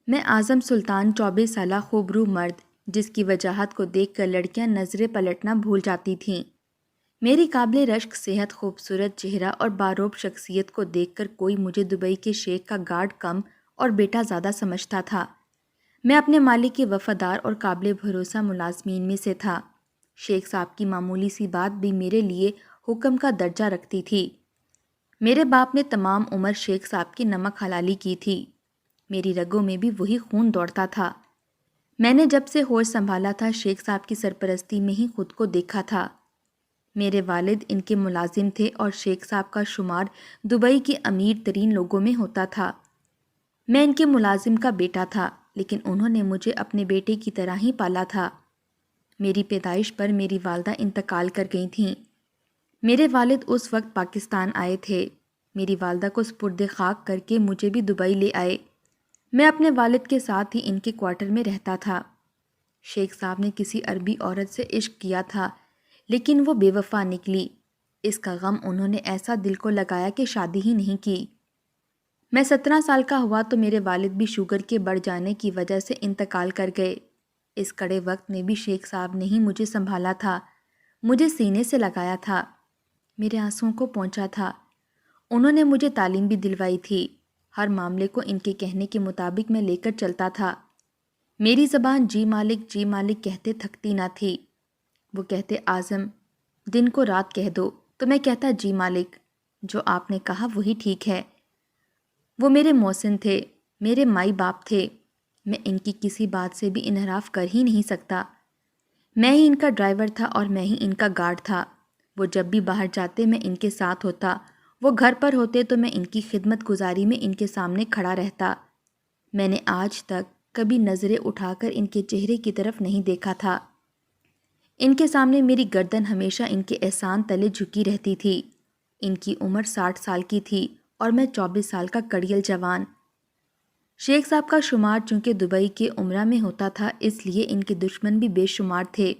میں اعظم سلطان 24 سالہ خوبرو مرد جس کی وجاہت کو دیکھ کر لڑکیاں نظریں پلٹنا بھول جاتی تھیں۔ میری قابل رشک صحت، خوبصورت چہرہ اور باروب شخصیت کو دیکھ کر کوئی مجھے دبئی کے شیخ کا گارڈ کم اور بیٹا زیادہ سمجھتا تھا۔ میں اپنے مالک کے وفادار اور قابل بھروسہ ملازمین میں سے تھا۔ شیخ صاحب کی معمولی سی بات بھی میرے لیے حکم کا درجہ رکھتی تھی۔ میرے باپ نے تمام عمر شیخ صاحب کی نمک حلالی کی تھی۔ میری رگوں میں بھی وہی خون دوڑتا تھا۔ میں نے جب سے ہوش سنبھالا تھا شیخ صاحب کی سرپرستی میں ہی خود کو دیکھا تھا۔ میرے والد ان کے ملازم تھے اور شیخ صاحب کا شمار دبئی کے امیر ترین لوگوں میں ہوتا تھا۔ میں ان کے ملازم کا بیٹا تھا، لیکن انہوں نے مجھے اپنے بیٹے کی طرح ہی پالا تھا۔ میری پیدائش پر میری والدہ انتقال کر گئی تھیں۔ میرے والد اس وقت پاکستان آئے تھے۔ میری والدہ کو سپرد خاک کر کے مجھے بھی دبئی لے آئے۔ میں اپنے والد کے ساتھ ہی ان کے کوارٹر میں رہتا تھا۔ شیخ صاحب نے کسی عربی عورت سے عشق کیا تھا، لیکن وہ بے وفا نکلی۔ اس کا غم انہوں نے ایسا دل کو لگایا کہ شادی ہی نہیں کی۔ میں 17 سال کا ہوا تو میرے والد بھی شوگر کے بڑھ جانے کی وجہ سے انتقال کر گئے۔ اس کڑے وقت میں بھی شیخ صاحب نے ہی مجھے سنبھالا تھا، مجھے سینے سے لگایا تھا، میرے آنسوؤں کو پہنچا تھا۔ انہوں نے مجھے تعلیم بھی دلوائی تھی۔ ہر معاملے کو ان کے کہنے کے مطابق میں لے کر چلتا تھا۔ میری زبان جی مالک کہتے تھکتی نہ تھی۔ وہ کہتے اعظم دن کو رات کہہ دو، تو میں کہتا جی مالک، جو آپ نے کہا وہی ٹھیک ہے۔ وہ میرے محسن تھے، میرے مائی باپ تھے۔ میں ان کی کسی بات سے بھی انحراف کر ہی نہیں سکتا۔ میں ہی ان کا ڈرائیور تھا اور میں ہی ان کا گارڈ تھا۔ وہ جب بھی باہر جاتے میں ان کے ساتھ ہوتا، وہ گھر پر ہوتے تو میں ان کی خدمت گزاری میں ان کے سامنے کھڑا رہتا۔ میں نے آج تک کبھی نظریں اٹھا کر ان کے چہرے کی طرف نہیں دیکھا تھا۔ ان کے سامنے میری گردن ہمیشہ ان کے احسان تلے جھکی رہتی تھی۔ ان کی عمر 60 سال کی تھی اور میں 24 سال کا کڑیل جوان۔ شیخ صاحب کا شمار چونکہ دبئی کے عمرہ میں ہوتا تھا، اس لیے ان کے دشمن بھی بے شمار تھے۔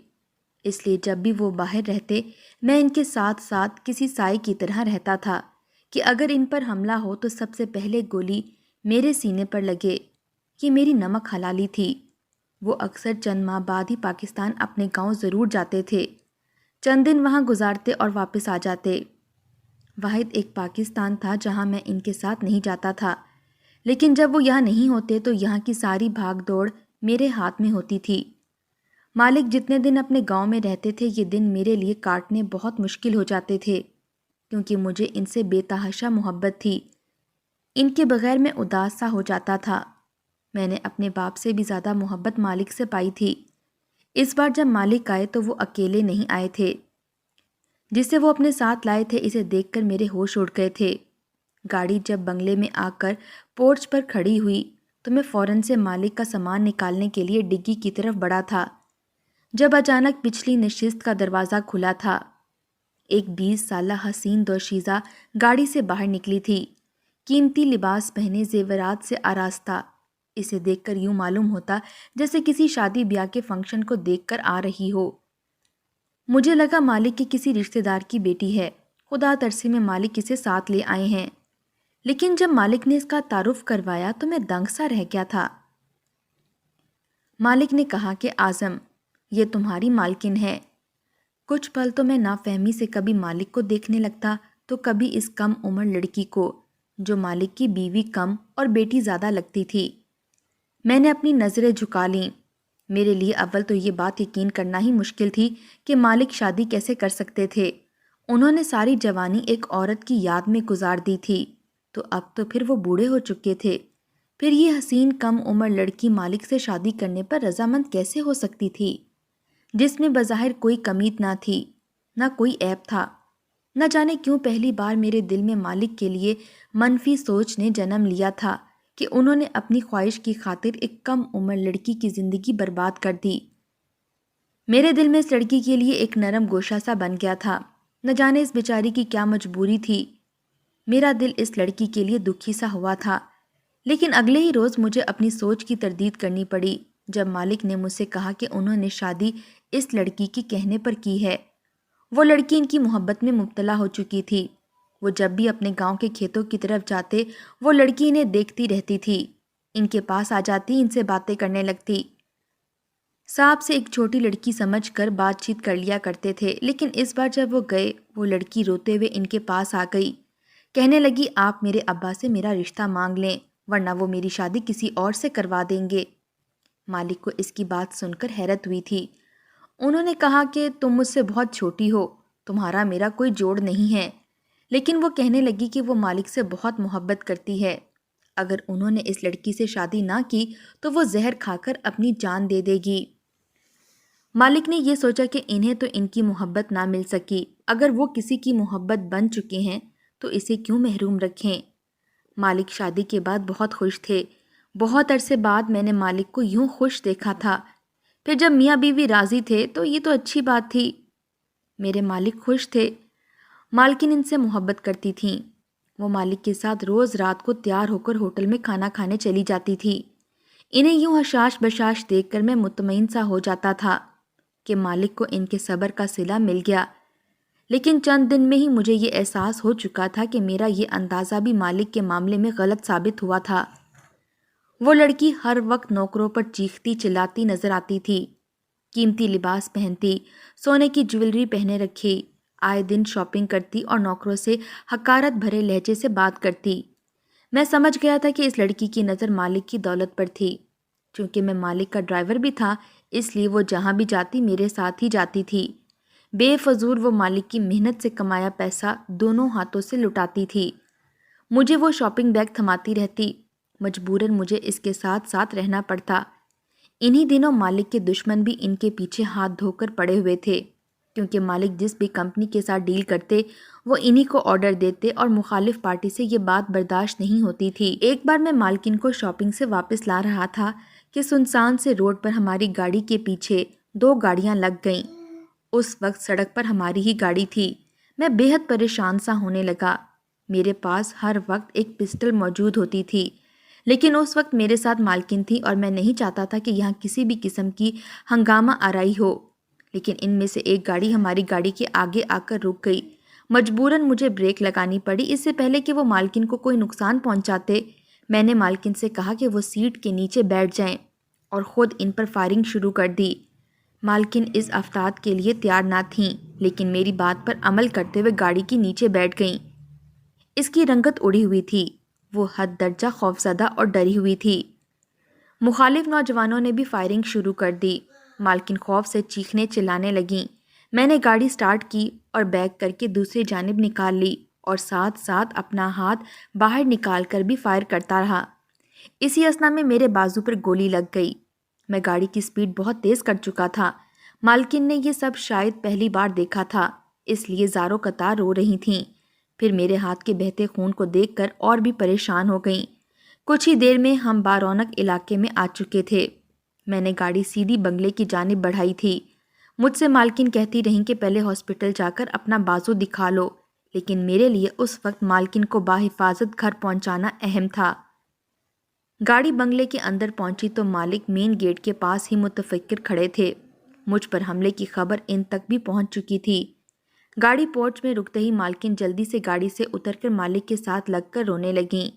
اس لیے جب بھی وہ باہر رہتے میں ان کے ساتھ ساتھ کسی سائے کی طرح رہتا تھا کہ اگر ان پر حملہ ہو تو سب سے پہلے گولی میرے سینے پر لگے۔ یہ میری نمک حلالی تھی۔ وہ اکثر چند ماہ بعد ہی پاکستان اپنے گاؤں ضرور جاتے تھے، چند دن وہاں گزارتے اور واپس آ جاتے۔ واحد ایک پاکستان تھا جہاں میں ان کے ساتھ نہیں جاتا تھا، لیکن جب وہ یہاں نہیں ہوتے تو یہاں کی ساری بھاگ دوڑ میرے ہاتھ میں ہوتی تھی۔ مالک جتنے دن اپنے گاؤں میں رہتے تھے یہ دن میرے لیے کاٹنے بہت مشکل ہو جاتے تھے، کیونکہ مجھے ان سے بے تحاشا محبت تھی۔ ان کے بغیر میں اداس سا ہو جاتا تھا۔ میں نے اپنے باپ سے بھی زیادہ محبت مالک سے پائی تھی۔ اس بار جب مالک آئے تو وہ اکیلے نہیں آئے تھے۔ جسے وہ اپنے ساتھ لائے تھے اسے دیکھ کر میرے ہوش اڑ گئے تھے۔ گاڑی جب بنگلے میں آ کر پورچ پر کھڑی ہوئی تو میں فوراً سے مالک کا سامان نکالنے کے لیے ڈگی کی طرف بڑھا تھا، جب اچانک پچھلی نشست کا دروازہ کھلا تھا۔ ایک 20 سالہ حسین دوشیزہ گاڑی سے باہر نکلی تھی، قیمتی لباس پہنے، زیورات سے آراستہ۔ اسے دیکھ کر یوں معلوم ہوتا جیسے کسی شادی بیاہ کے فنکشن کو دیکھ کر آ رہی ہو۔ مجھے لگا مالک کے کسی رشتہ دار کی بیٹی ہے، خدا ترسی میں مالک اسے ساتھ لے آئے ہیں۔ لیکن جب مالک نے اس کا تعارف کروایا تو میں دنگ سا رہ گیا تھا۔ مالک نے کہا کہ اعظم یہ تمہاری مالکن ہے۔ کچھ پل تو میں نافہمی سے کبھی مالک کو دیکھنے لگتا تو کبھی اس کم عمر لڑکی کو، جو مالک کی بیوی کم اور بیٹی زیادہ لگتی تھی۔ میں نے اپنی نظریں جھکا لیں۔ میرے لیے اول تو یہ بات یقین کرنا ہی مشکل تھی کہ مالک شادی کیسے کر سکتے تھے۔ انہوں نے ساری جوانی ایک عورت کی یاد میں گزار دی تھی، تو اب تو پھر وہ بوڑھے ہو چکے تھے۔ پھر یہ حسین کم عمر لڑکی مالک سے شادی کرنے پر رضامند کیسے ہو سکتی تھی، جس میں بظاہر کوئی کمی نہ تھی، نہ کوئی عیب تھا۔ نہ جانے کیوں پہلی بار میرے دل میں مالک کے لیے منفی سوچ نے جنم لیا تھا کہ انہوں نے اپنی خواہش کی خاطر ایک کم عمر لڑکی کی زندگی برباد کر دی۔ میرے دل میں اس لڑکی کے لیے ایک نرم گوشہ سا بن گیا تھا۔ نہ جانے اس بیچاری کی کیا مجبوری تھی۔ میرا دل اس لڑکی کے لیے دکھی سا ہوا تھا، لیکن اگلے ہی روز مجھے اپنی سوچ کی تردید کرنی پڑی جب مالک نے مجھ سے کہا کہ انہوں نے شادی اس لڑکی کے کہنے پر کی ہے۔ وہ لڑکی ان کی محبت میں مبتلا ہو چکی تھی۔ وہ جب بھی اپنے گاؤں کے کھیتوں کی طرف جاتے وہ لڑکی انہیں دیکھتی رہتی تھی۔ ان کے پاس آ جاتی، ان سے باتیں کرنے لگتی۔ صاحب سے ایک چھوٹی لڑکی سمجھ کر بات چیت کر لیا کرتے تھے، لیکن اس بار جب وہ گئے وہ لڑکی روتے ہوئے ان کے پاس آ گئی، کہنے لگی آپ میرے ابا سے میرا رشتہ مانگ لیں ورنہ وہ میری شادی کسی اور سے کروا دیں گے۔ مالک کو اس کی بات سن کر حیرت ہوئی تھی۔ انہوں نے کہا کہ تم مجھ سے بہت چھوٹی ہو، تمہارا میرا کوئی جوڑ نہیں ہے، لیکن وہ کہنے لگی کہ وہ مالک سے بہت محبت کرتی ہے، اگر انہوں نے اس لڑکی سے شادی نہ کی تو وہ زہر کھا کر اپنی جان دے دے گی۔ مالک نے یہ سوچا کہ انہیں تو ان کی محبت نہ مل سکی، اگر وہ کسی کی محبت بن چکے ہیں تو اسے کیوں محروم رکھیں۔ مالک شادی کے بعد بہت خوش تھے، بہت عرصے بعد میں نے مالک کو یوں خوش دیکھا تھا۔ پھر جب میاں بیوی راضی تھے تو یہ تو اچھی بات تھی۔ میرے مالک خوش تھے، مالکن ان سے محبت کرتی تھیں۔ وہ مالک کے ساتھ روز رات کو تیار ہو کر ہوٹل میں کھانا کھانے چلی جاتی تھی۔ انہیں یوں حشاش بشاش دیکھ کر میں مطمئن سا ہو جاتا تھا کہ مالک کو ان کے صبر کا صلہ مل گیا، لیکن چند دن میں ہی مجھے یہ احساس ہو چکا تھا کہ میرا یہ اندازہ بھی مالک کے معاملے میں غلط ثابت ہوا تھا۔ وہ لڑکی ہر وقت نوکروں پر چیختی چلاتی نظر آتی تھی، قیمتی لباس پہنتی، سونے کی جویلری پہنے رکھی، آئے دن شاپنگ کرتی اور نوکروں سے حقارت بھرے لہجے سے بات کرتی۔ میں سمجھ گیا تھا کہ اس لڑکی کی نظر مالک کی دولت پر تھی۔ چونکہ میں مالک کا ڈرائیور بھی تھا اس لیے وہ جہاں بھی جاتی میرے ساتھ ہی جاتی تھی۔ بے فضول وہ مالک کی محنت سے کمایا پیسہ دونوں ہاتھوں سے لٹاتی تھی۔ مجھے وہ شاپنگ بیگ تھماتی رہتی، مجبوراً مجھے اس کے ساتھ ساتھ رہنا پڑتا۔ انہی دنوں مالک کے دشمن بھی ان کے پیچھے ہاتھ دھو کر پڑے ہوئے تھے، کیونکہ مالک جس بھی کمپنی کے ساتھ ڈیل کرتے وہ انہی کو آرڈر دیتے اور مخالف پارٹی سے یہ بات برداشت نہیں ہوتی تھی۔ ایک بار میں مالکن کو شاپنگ سے واپس لا رہا تھا کہ سنسان سے روڈ پر ہماری گاڑی کے پیچھے 2 گاڑیاں لگ گئیں۔ اس وقت سڑک پر ہماری ہی گاڑی تھی۔ میں بے حد پریشان سا ہونے لگا۔ میرے پاس ہر وقت ایک پسٹل موجود ہوتی تھی، لیکن اس وقت میرے ساتھ مالکن تھی اور میں نہیں چاہتا تھا کہ یہاں کسی بھی قسم کی ہنگامہ آرائی ہو، لیکن ان میں سے ایک گاڑی ہماری گاڑی کے آگے آ کر رک گئی۔ مجبوراً مجھے بریک لگانی پڑی، اس سے پہلے کہ وہ مالکن کو کوئی نقصان پہنچاتے۔ میں نے مالکن سے کہا کہ وہ سیٹ کے نیچے بیٹھ جائیں اور خود ان پر فائرنگ شروع کر دی۔ مالکن اس افتاد کے لیے تیار نہ تھیں، لیکن میری بات پر عمل کرتے ہوئے گاڑی کے نیچے بیٹھ گئیں۔ اس کی رنگت اڑی ہوئی تھی، وہ حد درجہ خوفزدہ اور ڈری ہوئی تھی۔ مخالف نوجوانوں نے بھی فائرنگ شروع کر دی۔ مالکن خوف سے چیخنے چلانے لگیں۔ میں نے گاڑی سٹارٹ کی اور بیک کر کے دوسری جانب نکال لی اور ساتھ ساتھ اپنا ہاتھ باہر نکال کر بھی فائر کرتا رہا۔ اسی اثنا میں میرے بازو پر گولی لگ گئی۔ میں گاڑی کی سپیڈ بہت تیز کر چکا تھا۔ مالکن نے یہ سب شاید پہلی بار دیکھا تھا، اس لیے زاروں قطار رو رہی تھیں۔ پھر میرے ہاتھ کے بہتے خون کو دیکھ کر اور بھی پریشان ہو گئیں۔ کچھ ہی دیر میں ہم بارونق علاقے میں آ چکے تھے۔ میں نے گاڑی سیدھی بنگلے کی جانب بڑھائی تھی۔ مجھ سے مالکن کہتی رہیں کہ پہلے ہاسپٹل جا کر اپنا بازو دکھا لو، لیکن میرے لیے اس وقت مالکن کو باحفاظت گھر پہنچانا اہم تھا۔ گاڑی بنگلے کے اندر پہنچی تو مالک مین گیٹ کے پاس ہی متفکر کھڑے تھے۔ مجھ پر حملے کی خبر ان تک بھی پہنچ چکی تھی۔ گاڑی پورچ میں رکتے ہی مالکن جلدی سے گاڑی سے اتر کر مالک کے ساتھ لگ کر رونے لگیں۔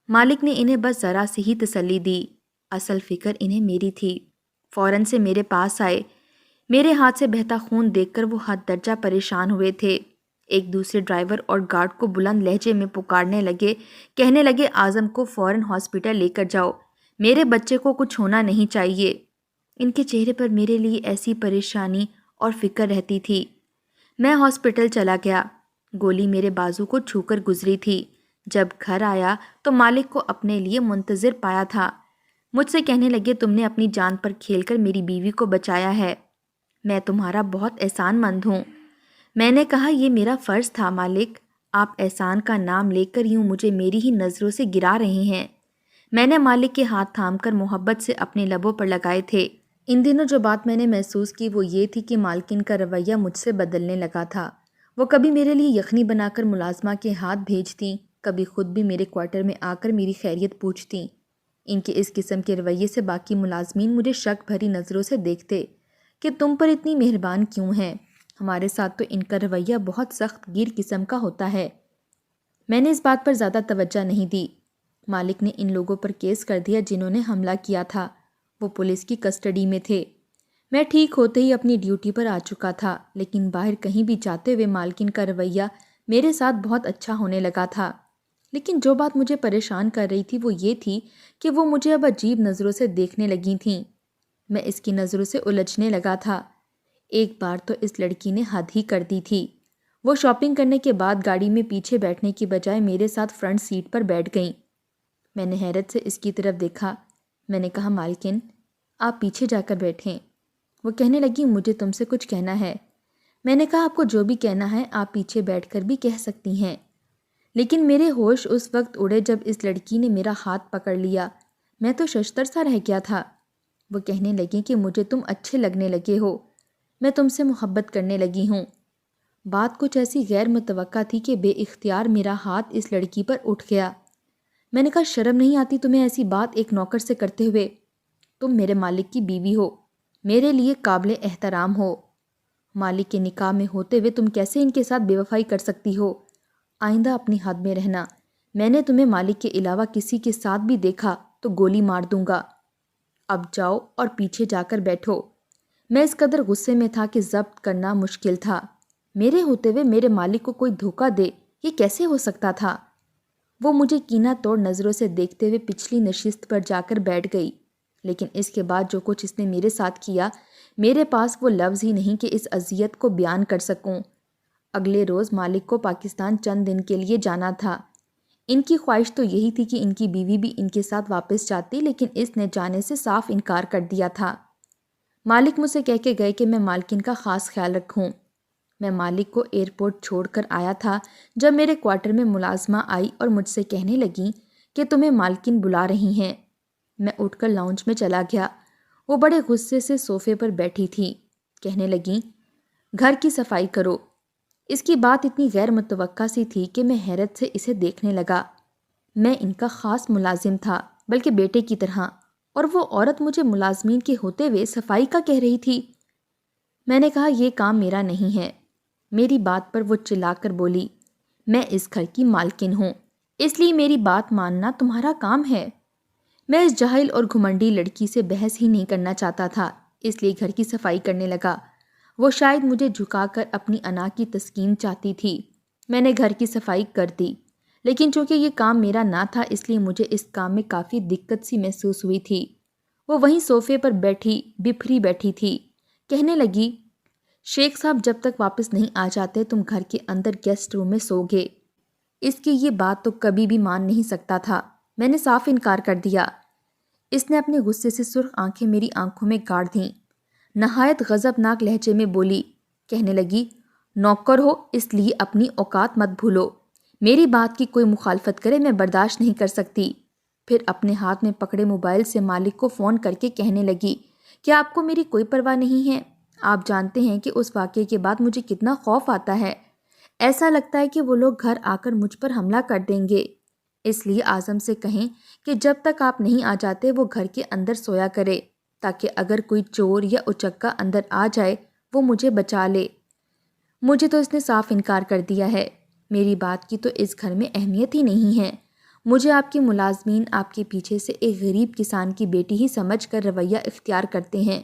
مالک نے انہیں بس ذرا سی ہی تسلی دی، اصل فکر انہیں میری تھی۔ فوراً سے میرے پاس آئے۔ میرے ہاتھ سے بہتا خون دیکھ کر وہ حد درجہ پریشان ہوئے تھے۔ ایک دوسرے ڈرائیور اور گارڈ کو بلند لہجے میں پکارنے لگے، کہنے لگے اعظم کو فوراً ہاسپٹل لے کر جاؤ، میرے بچے کو کچھ ہونا نہیں چاہیے۔ ان کے چہرے پر میرے لیے ایسی پریشانی اور فکر رہتی تھی۔ میں ہاسپٹل چلا گیا۔ گولی میرے بازو کو چھو کر گزری تھی۔ جب گھر آیا تو مالک کو اپنے لیے منتظر پایا تھا۔ مجھ سے کہنے لگے تم نے اپنی جان پر کھیل کر میری بیوی کو بچایا ہے، میں تمہارا بہت احسان مند ہوں۔ میں نے کہا یہ میرا فرض تھا مالک، آپ احسان کا نام لے کر یوں مجھے میری ہی نظروں سے گرا رہے ہیں۔ میں نے مالک کے ہاتھ تھام کر محبت سے اپنے لبوں پر لگائے تھے۔ ان دنوں جو بات میں نے محسوس کی وہ یہ تھی کہ مالکن کا رویہ مجھ سے بدلنے لگا تھا۔ وہ کبھی میرے لیے یخنی بنا کر ملازمہ کے ہاتھ بھیجتیں، کبھی خود بھی میرے کوارٹر میں آ کر میری خیریت پوچھتیں۔ ان کے اس قسم کے رویے سے باقی ملازمین مجھے شک بھری نظروں سے دیکھتے کہ تم پر اتنی مہربان کیوں ہیں، ہمارے ساتھ تو ان کا رویہ بہت سخت گیر قسم کا ہوتا ہے۔ میں نے اس بات پر زیادہ توجہ نہیں دی۔ مالک نے ان لوگوں پر کیس کر دیا جنہوں نے حملہ کیا تھا۔ وہ پولیس کی کسٹڈی میں تھے۔ میں ٹھیک ہوتے ہی اپنی ڈیوٹی پر آ چکا تھا، لیکن باہر کہیں بھی جاتے ہوئے مالکن کا رویہ میرے ساتھ بہت اچھا ہونے لگا تھا۔ لیکن جو بات مجھے پریشان کر رہی تھی وہ یہ تھی کہ وہ مجھے اب عجیب نظروں سے دیکھنے لگی تھیں۔ میں اس کی نظروں سے الجھنے لگا تھا۔ ایک بار تو اس لڑکی نے حد ہی کر دی تھی۔ وہ شاپنگ کرنے کے بعد گاڑی میں پیچھے بیٹھنے کی بجائے میرے ساتھ فرنٹ سیٹ پر بیٹھ گئیں۔ میں نے حیرت سے اس کی طرف دیکھا۔ میں نے کہا، مالکن آپ پیچھے جا کر بیٹھیں۔ وہ کہنے لگی، مجھے تم سے کچھ کہنا ہے۔ میں نے کہا، آپ کو جو بھی کہنا ہے آپ پیچھے بیٹھ کر بھی کہہ سکتی ہیں۔ لیکن میرے ہوش اس وقت اڑے جب اس لڑکی نے میرا ہاتھ پکڑ لیا۔ میں تو ششتر سا رہ گیا تھا۔ وہ کہنے لگی کہ مجھے تم اچھے لگنے لگے ہو، میں تم سے محبت کرنے لگی ہوں۔ بات کچھ ایسی غیر متوقع تھی کہ بے اختیار میرا ہاتھ اس لڑکی پر اٹھ گیا۔ میں نے کہا، شرم نہیں آتی تمہیں ایسی بات ایک نوکر سے کرتے ہوئے؟ تم میرے مالک کی بیوی ہو، میرے لیے قابل احترام ہو۔ مالک کے نکاح میں ہوتے ہوئے تم کیسے ان کے ساتھ بے وفائی کر سکتی ہو؟ آئندہ اپنی حد میں رہنا۔ میں نے تمہیں مالک کے علاوہ کسی کے ساتھ بھی دیکھا تو گولی مار دوں گا۔ اب جاؤ اور پیچھے جا کر بیٹھو۔ میں اس قدر غصے میں تھا کہ ضبط کرنا مشکل تھا۔ میرے ہوتے ہوئے میرے مالک کو کوئی دھوکہ دے، یہ کیسے ہو سکتا تھا؟ وہ مجھے کینہ توڑ نظروں سے دیکھتے ہوئے پچھلی نشست پر جا کر بیٹھ گئی۔ لیکن اس کے بعد جو کچھ اس نے میرے ساتھ کیا، میرے پاس وہ لفظ ہی نہیں کہ اس اذیت کو بیان کر سکوں۔ اگلے روز مالک کو پاکستان چند دن کے لیے جانا تھا۔ ان کی خواہش تو یہی تھی کہ ان کی بیوی بھی ان کے ساتھ واپس جاتی، لیکن اس نے جانے سے صاف انکار کر دیا تھا۔ مالک مجھ سے کہہ کے گئے کہ میں مالکن کا خاص خیال رکھوں۔ میں مالک کو ایئرپورٹ چھوڑ کر آیا تھا جب میرے کوارٹر میں ملازمہ آئی اور مجھ سے کہنے لگی کہ تمہیں مالکن بلا رہی ہیں۔ میں اٹھ کر لاؤنج میں چلا گیا۔ وہ بڑے غصے سے صوفے پر بیٹھی تھی۔ کہنے لگیں، گھر کی صفائی کرو۔ اس کی بات اتنی غیر متوقع سی تھی کہ میں حیرت سے اسے دیکھنے لگا۔ میں ان کا خاص ملازم تھا، بلکہ بیٹے کی طرح، اور وہ عورت مجھے ملازمین کے ہوتے ہوئے صفائی کا کہہ رہی تھی۔ میں نے کہا، یہ کام میرا نہیں ہے۔ میری بات پر وہ چلا کر بولی، میں اس گھر کی مالکن ہوں، اس لیے میری بات ماننا تمہارا کام ہے۔ میں اس جاہل اور گھمنڈی لڑکی سے بحث ہی نہیں کرنا چاہتا تھا، اس لیے گھر کی صفائی کرنے لگا۔ وہ شاید مجھے جھکا کر اپنی انا کی تسکین چاہتی تھی۔ میں نے گھر کی صفائی کر دی، لیکن چونکہ یہ کام میرا نہ تھا اس لیے مجھے اس کام میں کافی دقت سی محسوس ہوئی تھی۔ وہ وہیں صوفے پر بیٹھی بپھری بیٹھی تھی۔ کہنے لگی، شیخ صاحب جب تک واپس نہیں آ جاتے تم گھر کے اندر گیسٹ روم میں سو گے۔ اس کی یہ بات تو کبھی بھی مان نہیں سکتا تھا۔ میں نے صاف انکار کر دیا۔ اس نے اپنے غصے سے سرخ آنکھیں میری آنکھوں میں گاڑ دیں۔ نہایت غضبناک لہجے میں بولی، کہنے لگی، نوکر ہو اس لیے اپنی اوقات مت بھولو۔ میری بات کی کوئی مخالفت کرے میں برداشت نہیں کر سکتی۔ پھر اپنے ہاتھ میں پکڑے موبائل سے مالک کو فون کر کے کہنے لگی، کیا آپ کو میری کوئی پرواہ نہیں ہے؟ آپ جانتے ہیں کہ اس واقعے کے بعد مجھے کتنا خوف آتا ہے۔ ایسا لگتا ہے کہ وہ لوگ گھر آ کر مجھ پر حملہ کر دیں گے۔ اس لیے اعظم سے کہیں کہ جب تک آپ نہیں آ جاتے وہ گھر کے اندر سویا کرے، تاکہ اگر کوئی چور یا اچکا اندر آ جائے وہ مجھے بچا لے۔ مجھے تو اس نے صاف انکار کر دیا ہے۔ میری بات کی تو اس گھر میں اہمیت ہی نہیں ہے۔ مجھے آپ کے ملازمین آپ کے پیچھے سے ایک غریب کسان کی بیٹی ہی سمجھ کر رویہ اختیار کرتے ہیں،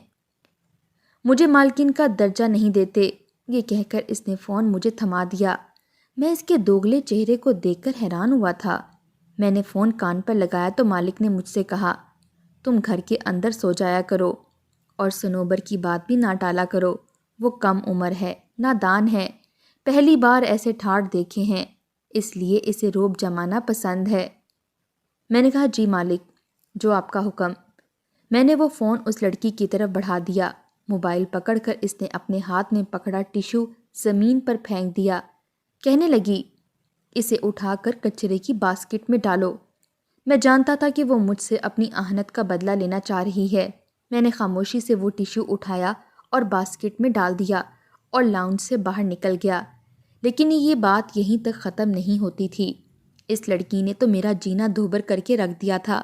مجھے مالکن کا درجہ نہیں دیتے۔ یہ کہہ کر اس نے فون مجھے تھما دیا۔ میں اس کے دوگلے چہرے کو دیکھ کر حیران ہوا تھا۔ میں نے فون کان پر لگایا تو مالک نے مجھ سے کہا، تم گھر کے اندر سو جایا کرو اور سنوبر کی بات بھی نہ ٹالا کرو۔ وہ کم عمر ہے، نادان ہے، پہلی بار ایسے ٹھاٹ دیکھے ہیں، اس لیے اسے روب جمانا پسند ہے۔ میں نے کہا، جی مالک، جو آپ کا حکم۔ میں نے وہ فون اس لڑکی کی طرف بڑھا دیا۔ موبائل پکڑ کر اس نے اپنے ہاتھ میں پکڑا ٹیشو زمین پر پھینک دیا۔ کہنے لگی، اسے اٹھا کر کچرے کی باسکٹ میں ڈالو۔ میں جانتا تھا کہ وہ مجھ سے اپنی آہنت کا بدلہ لینا چاہ رہی ہے۔ میں نے خاموشی سے وہ ٹیشو اٹھایا اور باسکٹ میں ڈال دیا اور لاؤنج سے باہر نکل گیا۔ لیکن یہ بات یہیں تک ختم نہیں ہوتی تھی۔ اس لڑکی نے تو میرا جینا دوبر کر کے رکھ دیا تھا۔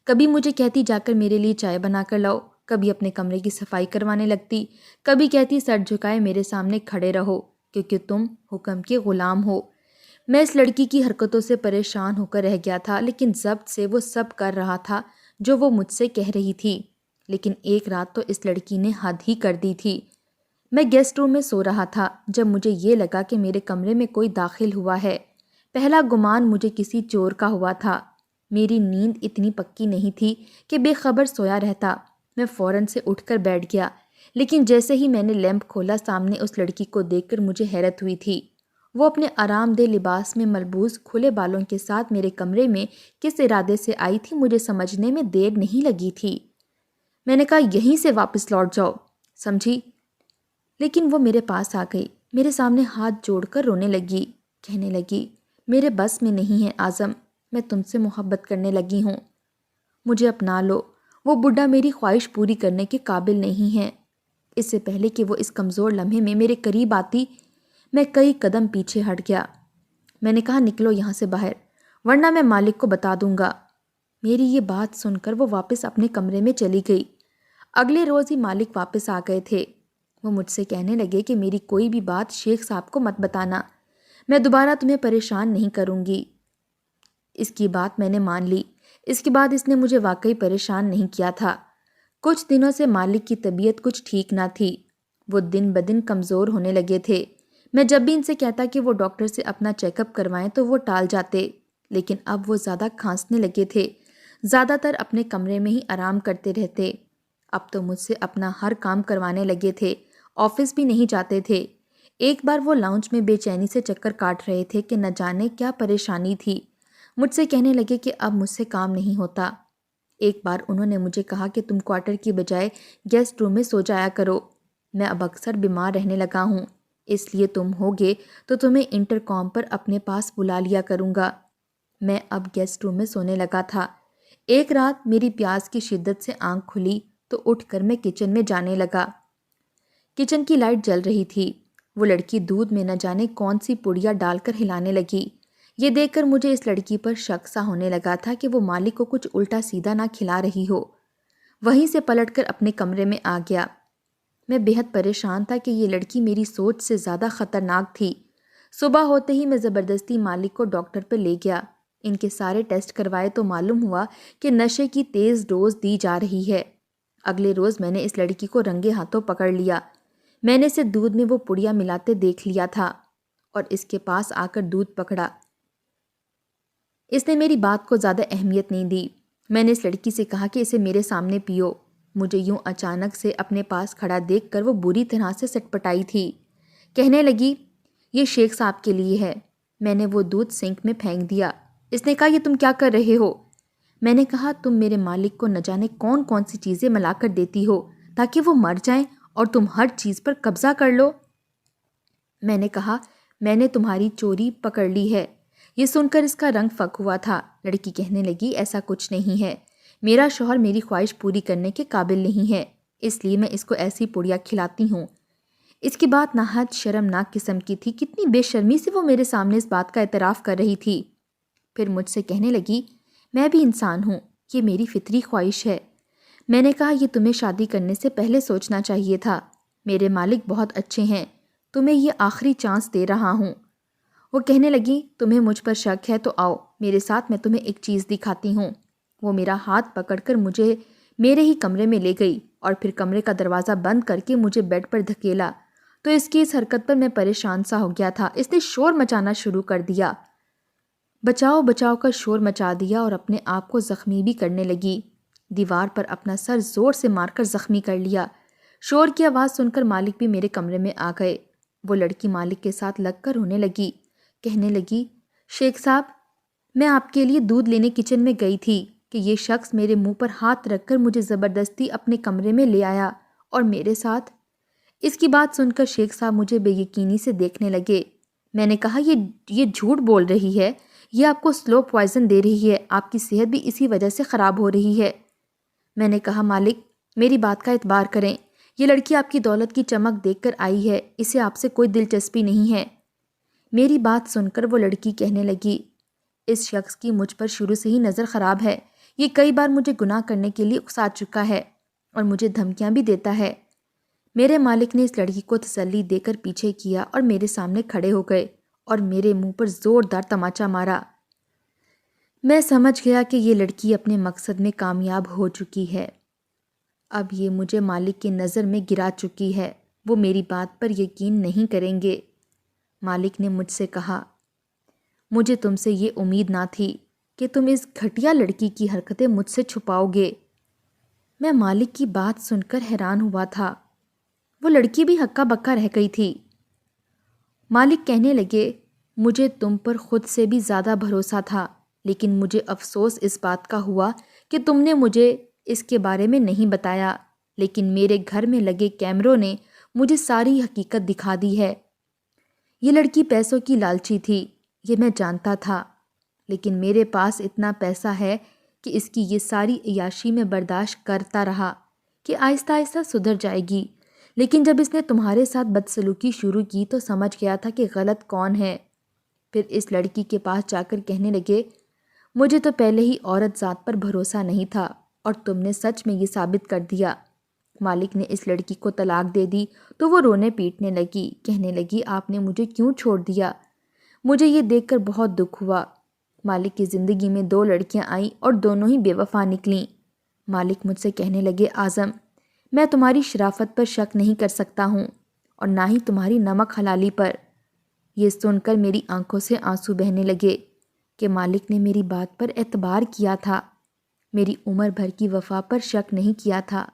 کبھی مجھے کہتی جا کر میرے لیے چائے بنا کر لاؤ، کبھی اپنے کمرے کی صفائی کروانے لگتی، کبھی کہتی سر جھکائے میرے سامنے کھڑے رہو کیونکہ تم حکم کے غلام ہو۔ میں اس لڑکی کی حرکتوں سے پریشان ہو کر رہ گیا تھا، لیکن ضبط سے وہ سب کر رہا تھا جو وہ مجھ سے کہہ رہی تھی۔ لیکن ایک رات تو اس لڑکی نے حد ہی کر دی تھی۔ میں گیسٹ روم میں سو رہا تھا جب مجھے یہ لگا کہ میرے کمرے میں کوئی داخل ہوا ہے۔ پہلا گمان مجھے کسی چور کا ہوا تھا۔ میری نیند اتنی پکی نہیں تھی کہ بے خبر سویا رہتا۔ میں فوراً سے اٹھ کر بیٹھ گیا، لیکن جیسے ہی میں نے لیمپ کھولا سامنے اس لڑکی کو دیکھ کر مجھے حیرت ہوئی تھی۔ وہ اپنے آرام دہ لباس میں ملبوس کھلے بالوں کے ساتھ میرے کمرے میں کس ارادے سے آئی تھی مجھے سمجھنے میں دیر نہیں لگی تھی۔ میں نے کہا یہیں سے واپس لوٹ جاؤ، سمجھی؟ لیکن وہ میرے پاس آ گئی، میرے سامنے ہاتھ جوڑ کر رونے لگی، کہنے لگی میرے بس میں نہیں ہے اعظم، میں تم سے محبت کرنے لگی ہوں، مجھے اپنا لو۔ وہ بڈھا میری خواہش پوری کرنے کے قابل نہیں ہے۔ اس سے پہلے کہ وہ اس کمزور لمحے میں میرے قریب آتی، میں کئی قدم پیچھے ہٹ گیا۔ میں نے کہا نکلو یہاں سے باہر، ورنہ میں مالک کو بتا دوں گا۔ میری یہ بات سن کر وہ واپس اپنے کمرے میں چلی گئی۔ اگلے روز ہی مالک واپس آ گئے تھے۔ وہ مجھ سے کہنے لگے کہ میری کوئی بھی بات شیخ صاحب کو مت بتانا، میں دوبارہ تمہیں پریشان نہیں کروں گی۔ اس کی بات میں نے مان لی۔ اس کے بعد اس نے مجھے واقعی پریشان نہیں کیا تھا۔ کچھ دنوں سے مالک کی طبیعت کچھ ٹھیک نہ تھی۔ وہ دن بدن کمزور ہونے لگے تھے۔ میں جب بھی ان سے کہتا کہ وہ ڈاکٹر سے اپنا چیک اپ کروائیں تو وہ ٹال جاتے، لیکن اب وہ زیادہ کھانسنے لگے تھے، زیادہ تر اپنے کمرے میں ہی آرام کرتے رہتے۔ اب تو مجھ سے اپنا ہر کام کروانے لگے تھے، آفس بھی نہیں جاتے تھے۔ ایک بار وہ لاؤنج میں بے چینی سے چکر کاٹ رہے تھے کہ نہ جانے کیا پریشانی تھی۔ مجھ سے کہنے لگے کہ اب مجھ سے کام نہیں ہوتا۔ ایک بار انہوں نے مجھے کہا کہ تم کوارٹر کی بجائے گیسٹ روم میں سو جایا کرو، میں اب اکثر بیمار رہنے لگا ہوں، اس لیے تم ہوگے تو تمہیں انٹر کام پر اپنے پاس بلا لیا کروں گا۔ میں اب گیسٹ روم میں سونے لگا تھا۔ ایک رات میری پیاس کی شدت سے آنکھ کھلی تو اٹھ کر میں کچن میں جانے لگا۔ کچن کی لائٹ جل رہی تھی۔ وہ لڑکی دودھ میں نہ جانے کون سی پڑیا ڈال کر ہلانے لگی۔ یہ دیکھ کر مجھے اس لڑکی پر شک سا ہونے لگا تھا کہ وہ مالک کو کچھ الٹا سیدھا نہ کھلا رہی ہو۔ وہیں سے پلٹ کر اپنے کمرے میں آ گیا۔ میں بے حد پریشان تھا کہ یہ لڑکی میری سوچ سے زیادہ خطرناک تھی۔ صبح ہوتے ہی میں زبردستی مالک کو ڈاکٹر پر لے گیا۔ ان کے سارے ٹیسٹ کروائے تو معلوم ہوا کہ نشے کی تیز ڈوز دی جا رہی ہے۔ اگلے روز میں نے اس لڑکی کو رنگے ہاتھوں پکڑ لیا۔ میں نے اسے دودھ میں وہ پڑیا ملاتے دیکھ لیا تھا اور اس کے پاس آ کر دودھ پکڑا۔ اس نے میری بات کو زیادہ اہمیت نہیں دی۔ میں نے اس لڑکی سے کہا کہ اسے میرے سامنے پیو۔ مجھے یوں اچانک سے اپنے پاس کھڑا دیکھ کر وہ بری طرح سے سٹپٹائی تھی۔ کہنے لگی یہ شیخ صاحب کے لیے ہے۔ میں نے وہ دودھ سنک میں پھینک دیا۔ اس نے کہا یہ تم کیا کر رہے ہو؟ میں نے کہا تم میرے مالک کو نہ جانے کون کون سی چیزیں ملا کر دیتی ہو تاکہ وہ مر جائیں اور تم ہر چیز پر قبضہ کر لو۔ میں نے کہا میں نے تمہاری چوری پکڑ لی ہے۔ یہ سن کر اس کا رنگ فک ہوا تھا۔ لڑکی کہنے لگی ایسا کچھ نہیں ہے، میرا شوہر میری خواہش پوری کرنے کے قابل نہیں ہے، اس لیے میں اس کو ایسی پڑیا کھلاتی ہوں۔ اس کی بات نہایت شرمناک قسم کی تھی۔ کتنی بے شرمی سے وہ میرے سامنے اس بات کا اعتراف کر رہی تھی۔ پھر مجھ سے کہنے لگی میں بھی انسان ہوں، یہ میری فطری خواہش ہے۔ میں نے کہا یہ تمہیں شادی کرنے سے پہلے سوچنا چاہیے تھا۔ میرے مالک بہت اچھے ہیں، تمہیں یہ آخری چانس دے رہا ہوں۔ وہ کہنے لگی تمہیں مجھ پر شک ہے تو آؤ میرے ساتھ، میں تمہیں ایک چیز دکھاتی ہوں۔ وہ میرا ہاتھ پکڑ کر مجھے میرے ہی کمرے میں لے گئی اور پھر کمرے کا دروازہ بند کر کے مجھے بیڈ پر دھکیلا تو اس کی اس حرکت پر میں پریشان سا ہو گیا تھا۔ اس نے شور مچانا شروع کر دیا، بچاؤ بچاؤ کا شور مچا دیا اور اپنے آپ کو زخمی بھی کرنے لگی۔ دیوار پر اپنا سر زور سے مار کر زخمی کر لیا۔ شور کی آواز سن کر مالک بھی میرے کمرے میں آ گئے۔ وہ لڑکی مالک کے ساتھ لگ کر رونے لگی، کہنے لگی شیخ صاحب میں آپ کے لیے دودھ لینے کچن میں گئی تھی کہ یہ شخص میرے منہ پر ہاتھ رکھ کر مجھے زبردستی اپنے کمرے میں لے آیا اور میرے ساتھ۔ اس کی بات سن کر شیخ صاحب مجھے بے یقینی سے دیکھنے لگے۔ میں نے کہا یہ جھوٹ بول رہی ہے، یہ آپ کو سلو پوائزن دے رہی ہے، آپ کی صحت بھی اسی وجہ سے خراب ہو رہی ہے۔ میں نے کہا مالک میری بات کا اعتبار کریں، یہ لڑکی آپ کی دولت کی چمک دیکھ کر آئی ہے، اسے آپ سے کوئی دلچسپی نہیں ہے۔ میری بات سن کر وہ لڑکی کہنے لگی اس شخص کی مجھ پر شروع سے ہی نظر خراب ہے، یہ کئی بار مجھے گناہ کرنے کے لیے اکسا چکا ہے اور مجھے دھمکیاں بھی دیتا ہے۔ میرے مالک نے اس لڑکی کو تسلی دے کر پیچھے کیا اور میرے سامنے کھڑے ہو گئے اور میرے منہ پر زوردار تماچا مارا۔ میں سمجھ گیا کہ یہ لڑکی اپنے مقصد میں کامیاب ہو چکی ہے۔ اب یہ مجھے مالک کی نظر میں گرا چکی ہے، وہ میری بات پر یقین نہیں کریں گے۔ مالک نے مجھ سے کہا، مجھے تم سے یہ امید نہ تھی کہ تم اس گھٹیا لڑکی کی حرکتیں مجھ سے چھپاؤ گے۔ میں مالک کی بات سن کر حیران ہوا تھا۔ وہ لڑکی بھی ہکا بکا رہ گئی تھی۔ مالک کہنے لگے، مجھے تم پر خود سے بھی زیادہ بھروسہ تھا، لیکن مجھے افسوس اس بات کا ہوا کہ تم نے مجھے اس کے بارے میں نہیں بتایا، لیکن میرے گھر میں لگے کیمروں نے مجھے ساری حقیقت دکھا دی ہے۔ یہ لڑکی پیسوں کی لالچی تھی، یہ میں جانتا تھا، لیکن میرے پاس اتنا پیسہ ہے کہ اس کی یہ ساری عیاشی میں برداشت کرتا رہا کہ آہستہ آہستہ سدھر جائے گی، لیکن جب اس نے تمہارے ساتھ بدسلوکی شروع کی تو سمجھ گیا تھا کہ غلط کون ہے۔ پھر اس لڑکی کے پاس جا کر کہنے لگے، مجھے تو پہلے ہی عورت ذات پر بھروسہ نہیں تھا اور تم نے سچ میں یہ ثابت کر دیا۔ مالک نے اس لڑکی کو طلاق دے دی تو وہ رونے پیٹنے لگی، کہنے لگی، آپ نے مجھے کیوں چھوڑ دیا؟ مجھے یہ دیکھ کر بہت دکھ ہوا۔ مالک کی زندگی میں 2 لڑکیاں آئیں اور دونوں ہی بے وفا نکلیں۔ مالک مجھ سے کہنے لگے، اعظم، میں تمہاری شرافت پر شک نہیں کر سکتا ہوں اور نہ ہی تمہاری نمک حلالی پر۔ یہ سن کر میری آنکھوں سے آنسو بہنے لگے کہ مالک نے میری بات پر اعتبار کیا تھا، میری عمر بھر کی وفا پر شک نہیں کیا تھا۔